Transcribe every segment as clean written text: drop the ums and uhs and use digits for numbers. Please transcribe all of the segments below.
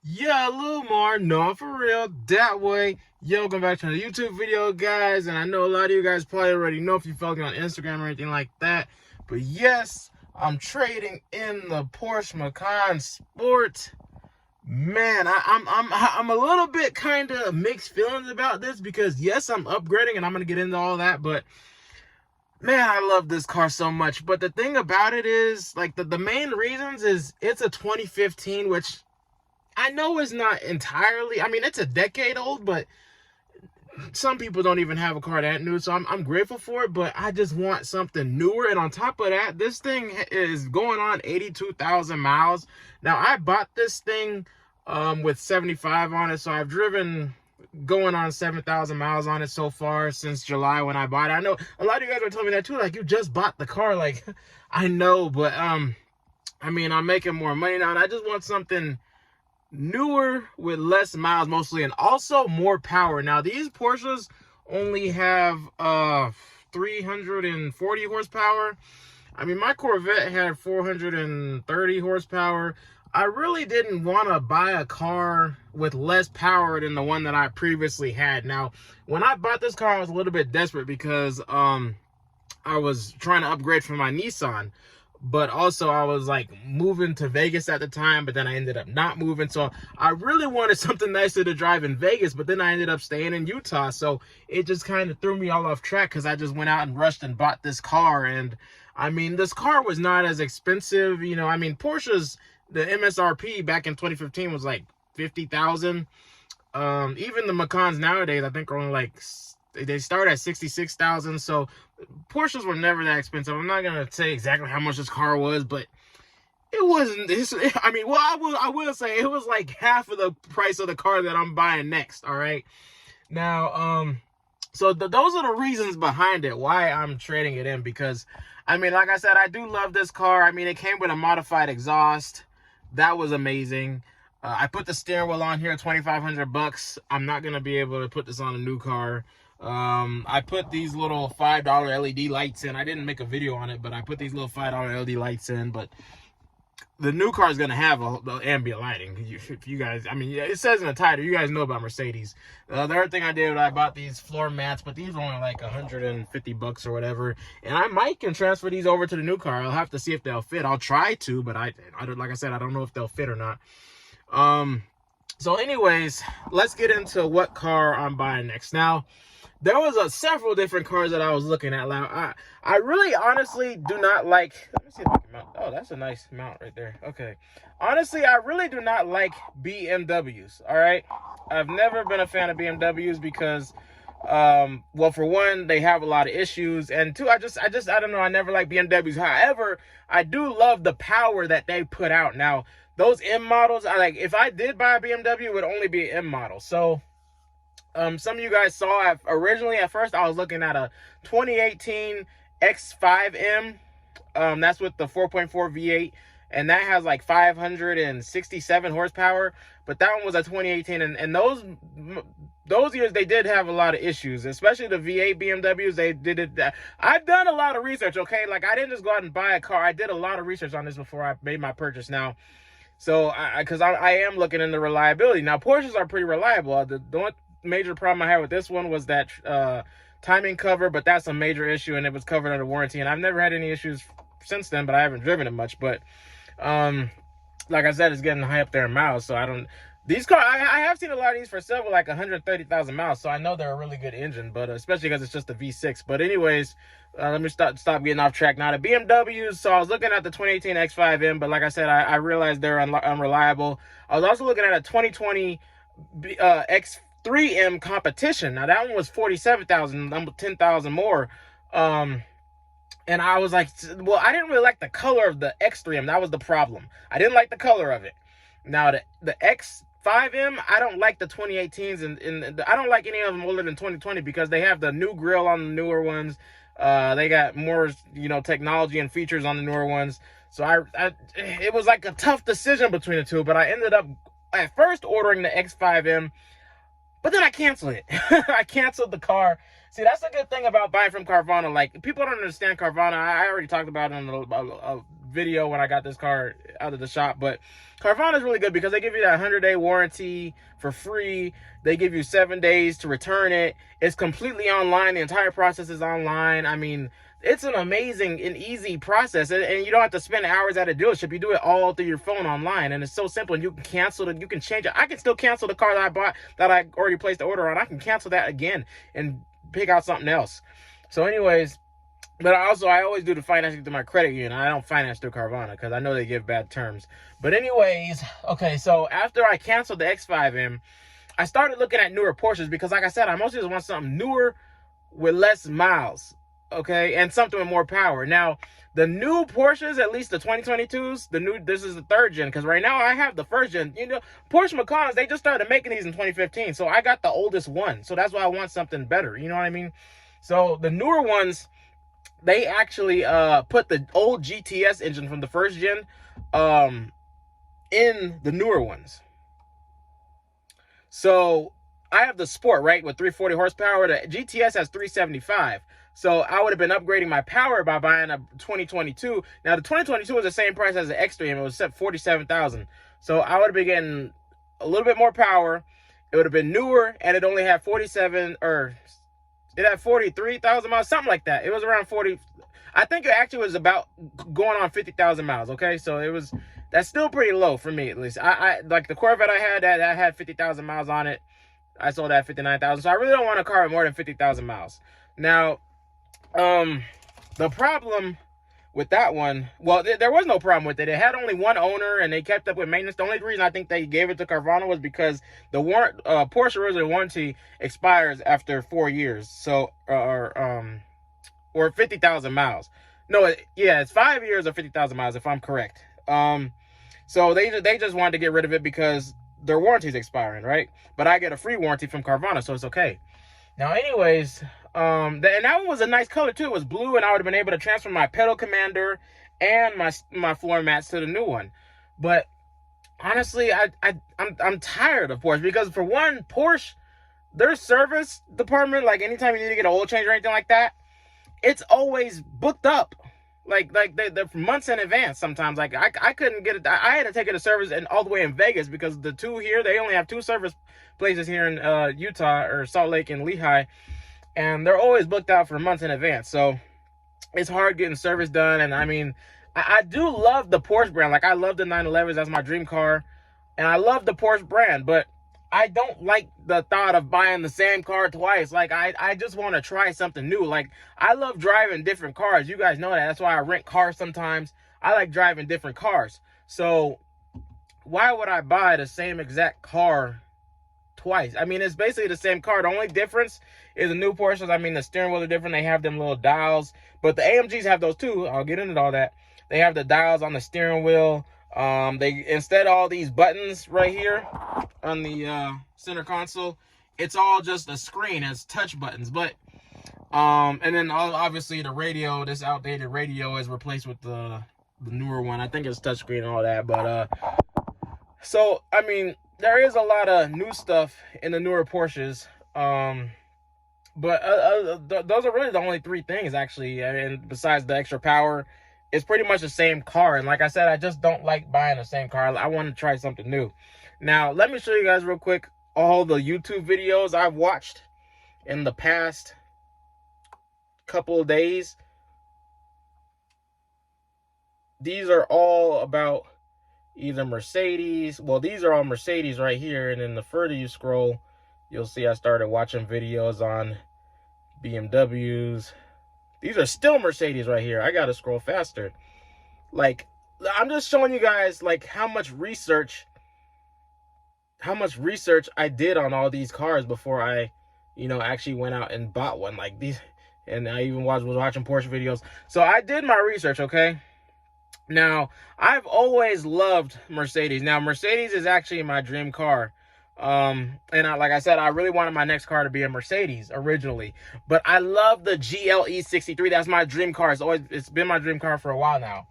Yeah, Lilmar, no, for real, that way. Yo, welcome back to another YouTube video, guys. And I know a lot of you guys probably already know if you follow me on Instagram or anything like that. But yes, I'm trading in the Porsche Macan Sport. Man, I'm a little bit kind of mixed feelings about this because yes, I'm upgrading and I'm gonna get into all that, but man, I love this car so much. But the thing about it is, like, the main reasons is it's a 2015, which I know is not entirely, I mean, it's a decade old, but some people don't even have a car that new, so I'm grateful for it, but I just want something newer. And on top of that, this thing is going on 82,000 miles. Now, I bought this thing with 75 on it, so I've driven going on 7,000 miles on it so far since July when I bought it. I know a lot of you guys are telling me that too, like, you just bought the car. Like, I know, but I mean, I'm making more money now, and I just want something newer with less miles mostly, and also more power. Now, these Porsches only have 340 horsepower. I mean, my Corvette had 430 horsepower. I really didn't want to buy a car with less power than the one that I previously had. Now, when I bought this car, I was a little bit desperate because I was trying to upgrade from my Nissan. But also I was like moving to Vegas at the time, but then I ended up not moving. So I really wanted something nicer to drive in Vegas, but then I ended up staying in Utah. So it just kind of threw me all off track because I just went out and rushed and bought this car. And I mean, this car was not as expensive. You know, I mean, Porsche's, the MSRP back in 2015 was like 50,000. Even the Macans nowadays, I think, are only like, they start at 66,000. So Porsches were never that expensive. I'm not gonna say exactly how much this car was, but it wasn't this. I mean, well, I will say it was like half of the price of the car that I'm buying next. All right. Now, so those are the reasons behind it, why I'm trading it in. Because I mean, like I said, I do love this car. I mean, it came with a modified exhaust. That was amazing. I put the steering wheel on here, $2,500. I'm not gonna be able to put this on a new car. I put these little $5 LED lights in. I didn't make a video on it, but I put these little $5 LED lights in. But the new car is gonna have the ambient lighting. If you guys, I mean, yeah, it says in the title, you guys know about Mercedes. The other thing I did, I bought these floor mats, but these are only like $150 or whatever. And I might can transfer these over to the new car. I'll have to see if they'll fit. I'll try to, but I don't, like I said, I don't know if they'll fit or not. So anyways, let's get into what car I'm buying next. Now, there was several different cars that I was looking at. Now, I really honestly do not like, let me see if I can mount. Oh, that's a nice mount right there. Okay. Honestly, I really do not like BMWs. All right. I've never been a fan of BMWs because, well, for one, they have a lot of issues. And two, I don't know. I never like BMWs. However, I do love the power that they put out. Now, those M models, if I did buy a BMW, it would only be an M model. So, some of you guys saw, originally at first I was looking at a 2018 X5M. That's with the 4.4 V8, and that has like 567 horsepower. But that one was a 2018, and those years they did have a lot of issues, especially the V8 BMWs. They did it. I've done a lot of research. Okay, like, I didn't just go out and buy a car. I did a lot of research on this before I made my purchase. Now, so because I am looking into reliability. Now, Porsches are pretty reliable. The only major problem I had with this one was that timing cover, but that's a major issue, and it was covered under warranty. And I've never had any issues since then, but I haven't driven it much. But like I said, it's getting high up there in miles, so I don't. These cars, I have seen a lot of these for several, like 130,000 miles, so I know they're a really good engine, but especially because it's just a V6. But anyways, let me stop getting off track now. The BMWs, so I was looking at the 2018 X5M, but like I said, I realized they're unreliable. I was also looking at a 2020 X3M competition. Now, that one was 47,000, 10,000 more. And I was like, well, I didn't really like the color of the X3M. That was the problem. I didn't like the color of it. Now, the X5M, I don't like the 2018s, and I don't like any of them older than 2020 because they have the new grille on the newer ones. They got more, technology and features on the newer ones. So it was like a tough decision between the two, but I ended up at first ordering the X5M, but then I canceled it. I canceled the car. See, that's a good thing about buying from Carvana. Like, people don't understand Carvana. I already talked about it in a video when I got this car out of the shop. But Carvana is really good because they give you that 100-day warranty for free. They give you 7 days to return it. It's completely online. The entire process is online. I mean, it's an amazing and easy process, and you don't have to spend hours at a dealership. You do it all through your phone online, and it's so simple. And you can cancel it. You can change it. I can still cancel the car that I bought, that I already placed the order on. I can cancel that again and pick out something else. So anyways, but I always do the financing through my credit union. I don't finance through Carvana because I know they give bad terms. But anyways, okay, so after I canceled the X5M, I started looking at newer Porsches because, like I said, I mostly just want something newer with less miles, okay, and something with more power. Now, the new Porsches, at least the 2022s, this is the 3rd gen, because right now I have the 1st gen. You know, Porsche Macans, they just started making these in 2015, so I got the oldest one. So that's why I want something better, you know what I mean? So the newer ones, they actually put the old GTS engine from the 1st gen in the newer ones. So I have the Sport, right, with 340 horsepower. The GTS has 375. So I would have been upgrading my power by buying a 2022. Now the 2022 was the same price as the X3, and it was set $47,000. So I would have been getting a little bit more power. It would have been newer, and it only had 43,000 miles, something like that. It was around 40. I think it actually was about going on 50,000 miles. Okay, so that's still pretty low for me, at least. I like the Corvette I had, that had 50,000 miles on it. I sold that at 59,000. So I really don't want a car with more than 50,000 miles. Now, the problem with that one, well, there was no problem with it. It had only one owner, and they kept up with maintenance. The only reason I think they gave it to Carvana was because the Porsche original warranty expires after 4 years. So, or 50,000 miles. No, yeah, it's 5 years or 50,000 miles, if I'm correct. So they just wanted to get rid of it because their warranty is expiring, right? But I get a free warranty from Carvana, so it's okay. Now, anyways, and that one was a nice color too. It was blue, and I would have been able to transfer my pedal commander and my floor mats to the new one. But honestly, I'm tired of Porsche because, for one, Porsche, their service department, like anytime you need to get an oil change or anything like that, it's always booked up. Like they're months in advance sometimes. Like I couldn't get it. I had to take it to service all the way in Vegas because the two here, they only have 2 service places here in Utah, or Salt Lake and Lehigh, and they're always booked out for months in advance. So it's hard getting service done. And I mean, I do love the Porsche brand. Like, I love the 911s. That's my dream car, and I love the Porsche brand, but I don't like the thought of buying the same car twice. Like, I just want to try something new. Like, I love driving different cars. You guys know that. That's why I rent cars sometimes. I like driving different cars. So why would I buy the same exact car twice? I mean, it's basically the same car. The only difference is the new Porsches. I mean, the steering wheel are different. They have them little dials, but the AMGs have those too. I'll get into all that. They have the dials on the steering wheel. They, instead of all these buttons right here on the center console, it's all just a screen. It's touch buttons. But and then obviously the radio, this outdated radio, is replaced with the newer one. I think it's touchscreen and all that. But so I mean, there is a lot of new stuff in the newer Porsches. But those are really the only 3 things, actually. And besides the extra power, it's pretty much the same car. And like I said, I just don't like buying the same car. I want to try something new. Now, let me show you guys real quick all the YouTube videos I've watched in the past couple of days. These are all about either Mercedes. Well, these are all Mercedes right here. And then the further you scroll, you'll see I started watching videos on BMWs. These are still Mercedes right here. I gotta scroll faster. Like, I'm just showing you guys like how much research I did on all these cars before I, actually went out and bought one. Like these, and I even was watching Porsche videos. So I did my research, okay? Now, I've always loved Mercedes. Now, Mercedes is actually my dream car. And like I said, I really wanted my next car to be a Mercedes originally, but I love the GLE 63. That's my dream car. It's been my dream car for a while now.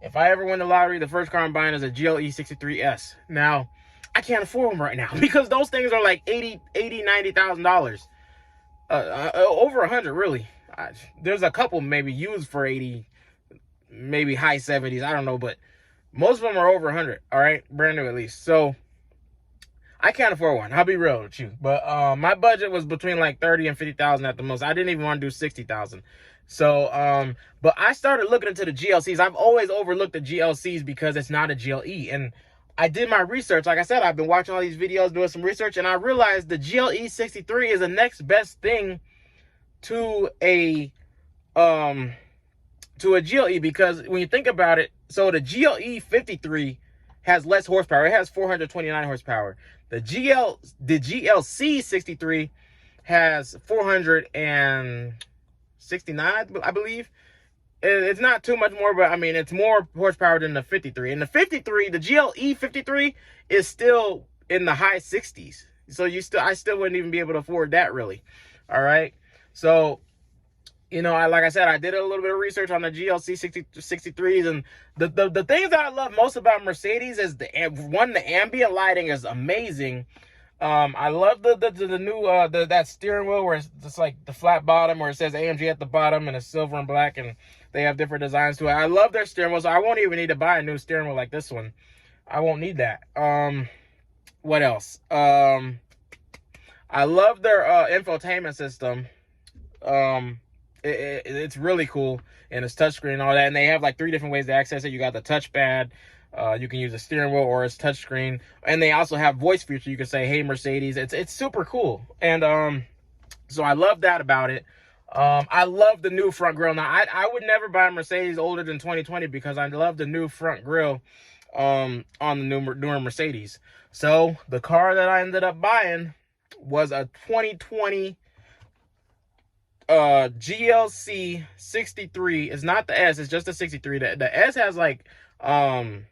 If I ever win the lottery, the first car I'm buying is a GLE 63S. Now, I can't afford them right now because those things are like $90,000. Over 100, really. There's a couple maybe used for 80. maybe high 70s. I don't know, but most of them are over 100. All right, brand new at least. So I can't afford one. I'll be real with you. But my budget was between like 30 and 50,000 at the most. I didn't even want to do 60,000. So but I started looking into the GLCs. I've always overlooked the GLCs because it's not a GLE. And I did my research. Like I said, I've been watching all these videos, doing some research, and I realized the GLE 63 is the next best thing to a GLE, because when you think about it, so the GLE 53 has less horsepower. It has 429 horsepower. The GLC 63 has 469, I believe. It's not too much more, but I mean, it's more horsepower than the 53. And the 53, the GLE 53 is still in the high 60s. So I still wouldn't even be able to afford that, really. All right. So, you know, like I said, I did a little bit of research on the GLC 63s, and the things that I love most about Mercedes is the ambient lighting is amazing. I love the new that steering wheel where it's just like the flat bottom where it says AMG at the bottom and it's silver and black, and they have different designs to it. I love their steering wheel, so I won't even need to buy a new steering wheel like this one. I won't need that. What else? I love their infotainment system. It's really cool, and it's touchscreen and all that, and they have like 3 different ways to access it. You got the touchpad, you can use a steering wheel, or it's touchscreen, and they also have voice feature. You can say, "Hey Mercedes." It's super cool, and so I love that about it. I love the new front grille. Now I would never buy a Mercedes older than 2020 because I love the new front grille on the newer Mercedes. So the car that I ended up buying was a 2020 GLC 63. It's not the S, it's just the 63. The S has like I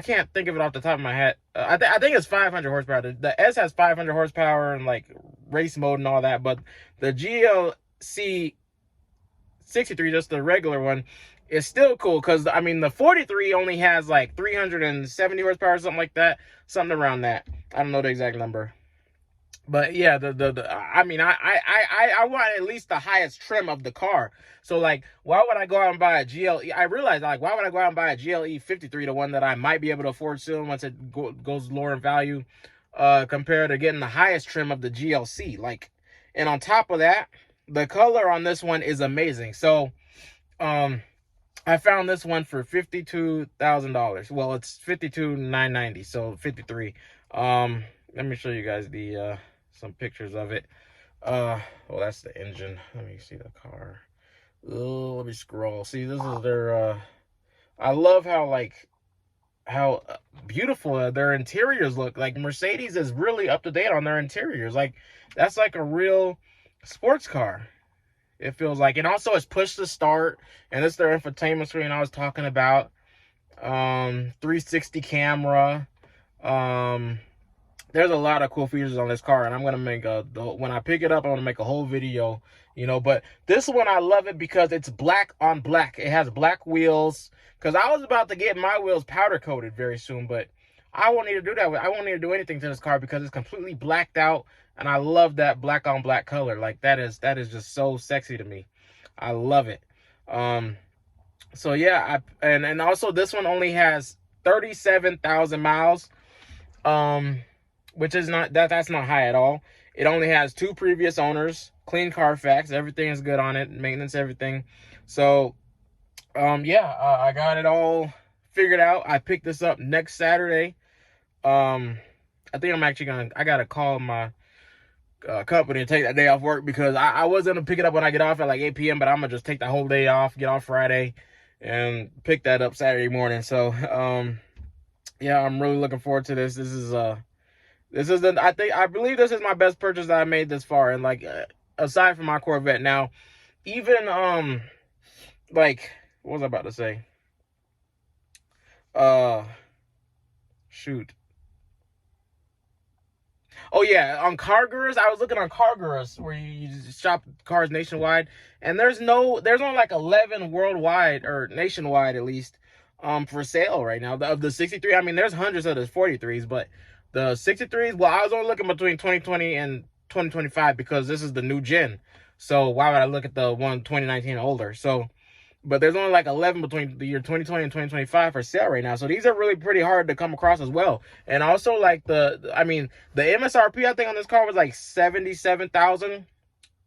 can't think of it off the top of my head. I think it's 500 horsepower. The S has 500 horsepower and like race mode and all that, but the GLC 63, just the regular one, is still cool, because I mean the 43 only has like 370 horsepower, something like that, something around that. I don't know the exact number. But yeah, I mean, I want at least the highest trim of the car. So like, why would I go out and buy a GLE? I realized, like, why would I go out and buy a GLE 53, the one that I might be able to afford soon once it goes lower in value, compared to getting the highest trim of the GLC. Like, and on top of that, the color on this one is amazing. So, I found this one for $52,000. Well, it's $52,990, so 53. Let me show you guys the some pictures of it. Well, that's the engine. Let me see the car. Oh, let me scroll. See, this is their I love how beautiful their interiors look. Like, Mercedes is really up to date on their interiors. Like, that's like a real sports car, it feels like. And also it's push to start, and it's their infotainment screen I was talking about. 360 camera. There's a lot of cool features on this car, and I'm gonna make when I pick it up, I'm gonna make a whole video, you know. But this one, I love it because it's black on black. It has black wheels, because I was about to get my wheels powder coated very soon, but I won't need to do that. I won't need to do anything to this car because it's completely blacked out, and I love that black on black color. Like, that is just so sexy to me. I love it. So yeah, and also this one only has 37,000 miles. Which is not, that's not high at all. It only has 2 previous owners, clean Carfax, everything is good on it, maintenance, everything. So, yeah, I got it all figured out. I picked this up next Saturday. I think I'm actually I gotta call my company and take that day off work, because I was gonna pick it up when I get off at like 8 p.m., but I'm gonna just take the whole day off, get off Friday, and pick that up Saturday morning. So, yeah, I'm really looking forward to this. I believe this is my best purchase that I made this far. And like, aside from my Corvette, now, even, like, what was I about to say? Shoot. Oh yeah, on CarGurus, I was looking on CarGurus, where you shop cars nationwide, and there's only like 11 worldwide, or nationwide at least, for sale right now. Of the 63, I mean, there's hundreds of the 43s, but the 63s, well, I was only looking between 2020 and 2025 because this is the new gen. So why would I look at the one 2019 older? So, but there's only like 11 between the year 2020 and 2025 for sale right now. So these are really pretty hard to come across as well. And also like the MSRP I think on this car was like 77,000,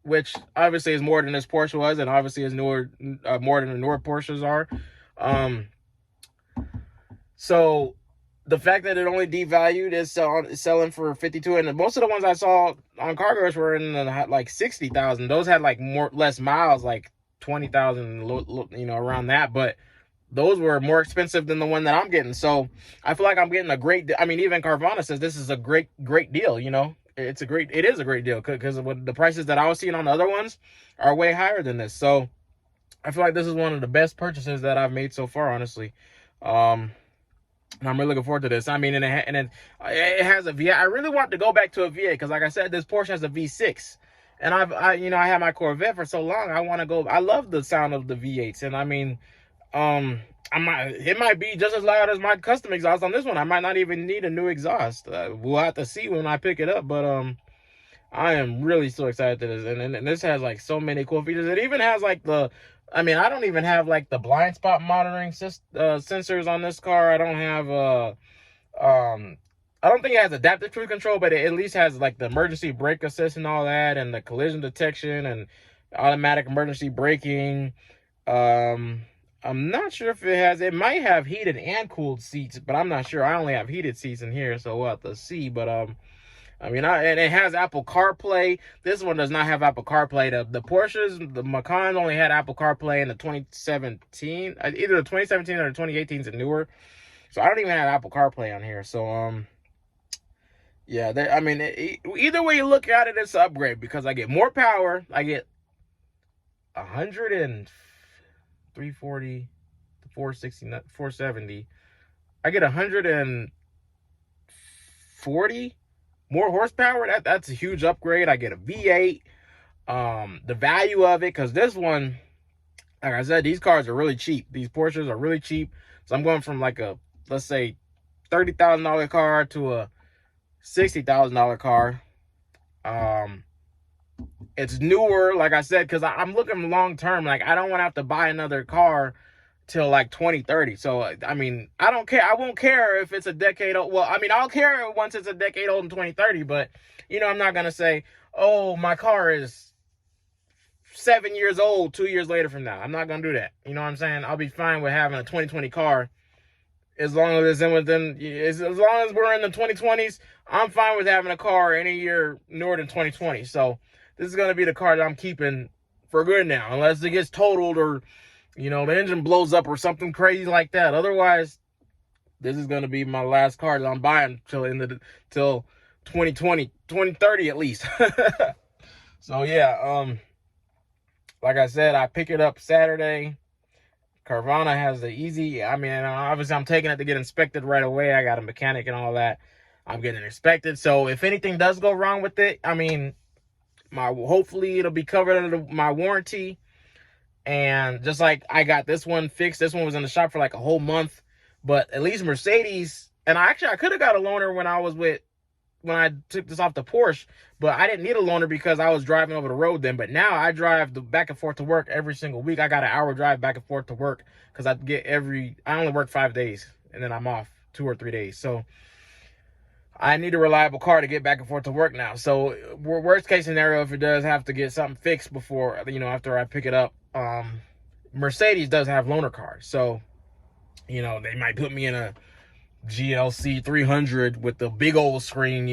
which obviously is more than this Porsche was, and obviously is more than the newer Porsches are. So the fact that it only devalued is selling for 52, and most of the ones I saw on CarGurus were in the, like 60,000. Those had like less miles, like 20,000, you know, around that. But those were more expensive than the one that I'm getting. So I feel like I'm getting a great. I mean, even Carvana says this is a great deal. You know, it is a great deal because the prices that I was seeing on the other ones are way higher than this. So I feel like this is one of the best purchases that I've made so far, honestly. And I'm really looking forward to this. I mean, and it has a V8. I really want to go back to a V8 because, like I said, this Porsche has a V6, and I had my Corvette for so long. I want to go. I love the sound of the V8s, and I mean, it might be just as loud as my custom exhaust on this one. I might not even need a new exhaust. We'll have to see when I pick it up, but I am really so excited to this, and this has like so many cool features. It even has like I don't even have like the blind spot monitoring sensors on this car. I don't have I don't think it has adaptive cruise control, but it at least has like the emergency brake assist and all that, and the collision detection and automatic emergency braking. I'm not sure if it might have heated and cooled seats, but I'm not sure. I only have heated seats in here, so we'll have to see. But and it has Apple CarPlay. This one does not have Apple CarPlay. The Porsches, the Macan only had Apple CarPlay in the 2017. Either the 2017 or the 2018 is newer. So I don't even have Apple CarPlay on here. So, yeah, either way you look at it, it's an upgrade because I get more power. I get 340, 460, 470. I get 140 more horsepower. That's a huge upgrade. I get a V8. The value of it, because this one, like I said, these cars are really cheap. These Porsches are really cheap. So I'm going from like a, let's say, $30,000 car to a $60,000 car. It's newer, like I said, because I'm looking long term. Like, I don't want to have to buy another car till like 2030. So I mean, I don't care. I won't care if it's a decade old. Well, I mean, I'll care once it's a decade old in 2030, but you know, I'm not gonna say, oh, my car is 7 years old 2 years later from now. I'm not gonna do that. You know what I'm saying? I'll be fine with having a 2020 car as long as it's as long as we're in the 2020s. I'm fine with having a car any year newer than 2020. So this is gonna be the car that I'm keeping for good now, unless it gets totaled or, you know, the engine blows up or something crazy like that. Otherwise, this is going to be my last car that I'm buying till 2020, 2030 at least. So, yeah, like I said, I pick it up Saturday. Carvana has the easy, obviously I'm taking it to get inspected right away. I got a mechanic and all that. I'm getting inspected. So if anything does go wrong with it, hopefully it'll be covered under my warranty. And just like I got this one fixed, this one was in the shop for like a whole month. But at least Mercedes, and I could have got a loaner when I took this off the Porsche, but I didn't need a loaner because I was driving over the road then. But now I drive back and forth to work every single week. I got an hour drive back and forth to work because I only work 5 days and then I'm off 2 or 3 days. So I need a reliable car to get back and forth to work now. So worst case scenario, if it does have to get something fixed before, after I pick it up, Mercedes does have loaner cars. So, they might put me in a GLC 300 with the big old screen.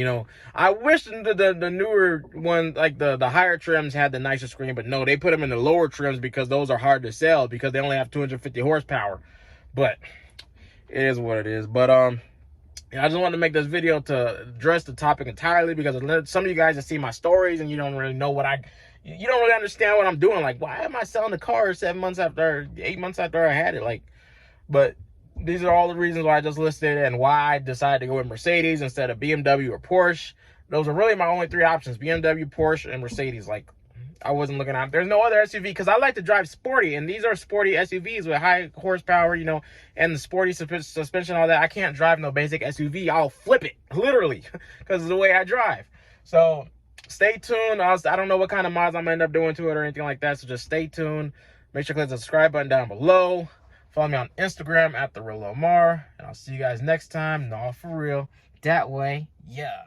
I wish the newer one, like the higher trims, had the nicer screen, but no, they put them in the lower trims because those are hard to sell because they only have 250 horsepower. But it is what it is. But I just wanted to make this video to address the topic entirely because some of you guys have seen my stories and you don't really know you don't really understand what I'm doing. Like, why am I selling the car 8 months after I had it? But these are all the reasons why I just listed and why I decided to go with Mercedes instead of BMW or Porsche. Those are really my only 3 options: BMW, Porsche, and Mercedes. I wasn't looking at, there's no other SUV because I like to drive sporty, and these are sporty SUVs with high horsepower, and the sporty suspension, all that. I can't drive no basic SUV. I'll flip it, literally, because of the way I drive. So stay tuned. I don't know what kind of mods I'm going to end up doing to it or anything like that, so just stay tuned. Make sure to click the subscribe button down below. Follow me on Instagram at the real Lilmar. And I'll see you guys next time. No, for real. That way, yeah.